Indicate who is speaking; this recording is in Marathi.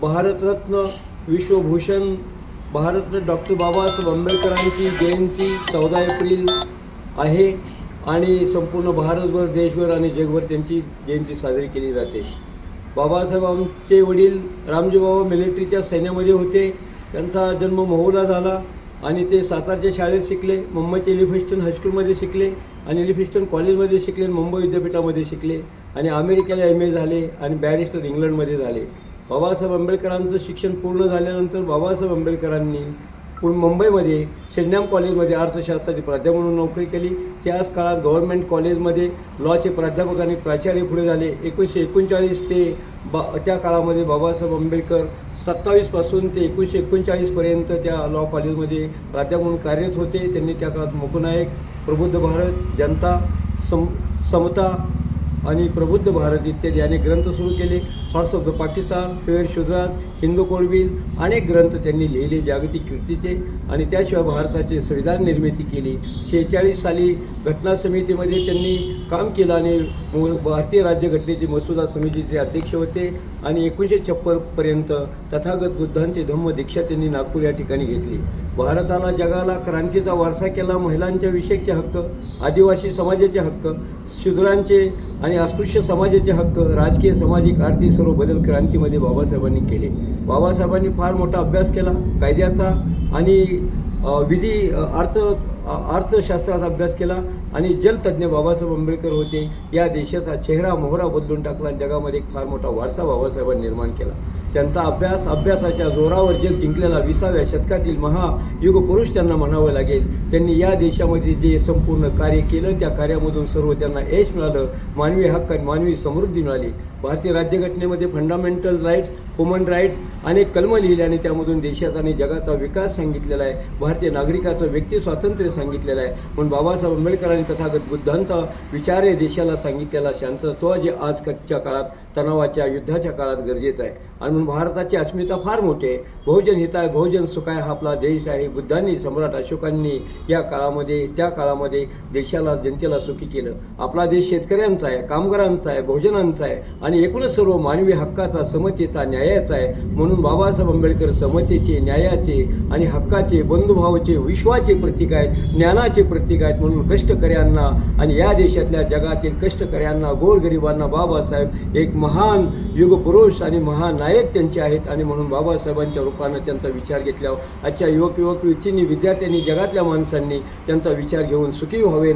Speaker 1: भारतरत्न विश्वभूषण भारतरत्न डॉक्टर बाबासाहेब आंबेडकरांची जयंती 14 एप्रिल आहे आणि संपूर्ण भारतभर, देशभर आणि जगभर त्यांची जयंती साजरी केली जाते. बाबासाहेबांचे वडील रामजी बाबा मिलिटरीच्या सैन्यामध्ये होते. त्यांचा जन्म महुला झाला आणि ते सातारच्या शाळेत शिकले, मुंबईच्या एलिफिन्स्टन हायस्कूलमध्ये शिकले आणि एलिफिन्स्टन कॉलेजमध्ये शिकले आणि मुंबई विद्यापीठामध्ये शिकले आणि अमेरिकेला MA झाले आणि बॅरिस्टर इंग्लंडमध्ये झाले. बाबासाहेब आंबेडकरांचं शिक्षण पूर्ण झाल्यानंतर बाबासाहेब आंबेडकरांनी मुंबईमध्ये सेंट कॉलेजमध्ये अर्थशास्त्राची प्राध्यापक म्हणून नोकरी केली. त्याच काळात गव्हर्नमेंट कॉलेजमध्ये लॉचे प्राध्यापक आणि प्राचार्य पुढे झाले. 1939 ते त्या काळामध्ये बाबासाहेब आंबेडकर 27 पासून ते 1939पर्यंत त्या लॉ कॉलेजमध्ये प्राध्यापक म्हणून कार्यरत होते. त्यांनी त्या काळात मुकनायक, प्रबुद्ध भारत, जनता, समता आणि प्रबुद्ध भारत इत्यादी अनेक ग्रंथ सुरू केले. थॉट्स ऑफ द पाकिस्तान, फेअर शुजरात, हिंदू कोडबिल अनेक ग्रंथ त्यांनी लिहिले जागतिक कीर्तीचे. आणि त्याशिवाय भारताचे संविधान निर्मिती केली. 46 साली घटना समितीमध्ये त्यांनी काम केलं आणि भारतीय राज्यघटनेची मसुदा समितीचे अध्यक्ष होते. आणि 1956पर्यंत तथागत बुद्धांची धम्म दीक्षा त्यांनी नागपूर या ठिकाणी घेतली. भारताला, जगाला क्रांतीचा वारसा केला. महिलांच्या विषयीचे हक्क, आदिवासी समाजाचे हक्क, शूद्रांचे आणि अस्पृश्य समाजाचे हक्क, राजकीय, सामाजिक, आर्थिक सर्व बदल क्रांतीमध्ये बाबासाहेबांनी केले. बाबासाहेबांनी फार मोठा अभ्यास केला कायद्याचा आणि अर्थशास्त्राचा अभ्यास केला आणि जलतज्ञ बाबासाहेब आंबेडकर होते. या देशाचा चेहरा मोहरा बदलून टाकला. जगामध्ये एक फार मोठा वारसा बाबासाहेबांनी निर्माण केला. त्यांचा अभ्यासाच्या जोरावर जग जिंकलेला 20व्या शतकातील महायुगपुरुष त्यांना म्हणावं लागेल. त्यांनी या देशामध्ये जे संपूर्ण कार्य केलं त्या कार्यामधून सर्व त्यांना यश मिळालं. मानवी हक्क आणि मानवी समृद्धी मिळाली. भारतीय राज्यघटनेमध्ये फंडामेंटल राईट्स, ह्युमन राईट्स अनेक कलमं लिहिली आणि त्यामधून देशाचा आणि जगाचा विकास सांगितलेला आहे. भारतीय नागरिकाचं व्यक्ती स्वातंत्र्य सांगितलेलं आहे. म्हणून बाबासाहेब आंबेडकरांनी तथागत बुद्धांचा विचार आहे देशाला सांगितलेला शांतता, तो जे आजच्या काळात तणावाच्या युद्धाच्या काळात गरजेचं आहे. आणि म्हणून भारताची अस्मिता फार मोठी आहे. बहुजन हिताय बहुजन सुखाय हा आपला देश आहे. बुद्धांनी, सम्राट अशोकांनी या काळामध्ये, त्या काळामध्ये देशाला, जनतेला सुखी केलं. आपला देश शेतकऱ्यांचा आहे, कामगारांचा आहे, बहुजनांचा आहे आणि एकूणच सर्व मानवी हक्काचा, समतेचा, न्यायाचा आहे. म्हणून बाबासाहेब आंबेडकर समतेचे, न्यायाचे आणि हक्काचे, बंधुभावाचे, विश्वाचे प्रतीक आहेत, ज्ञानाचे प्रतीक आहेत. म्हणून कष्टकऱ्यांना आणि या देशातल्या जगातील कष्टकऱ्यांना, गोरगरिबांना बाबासाहेब एक महान युगपुरुष आणि महान नायक त्यांचे आहेत. आणि म्हणून बाबासाहेबांच्या रूपानं त्यांचा विचार घेतल्यावर आजच्या युवक युवतींनी, विद्यार्थ्यांनी, जगातल्या माणसांनी त्यांचा विचार घेऊन सुखी व्हावे.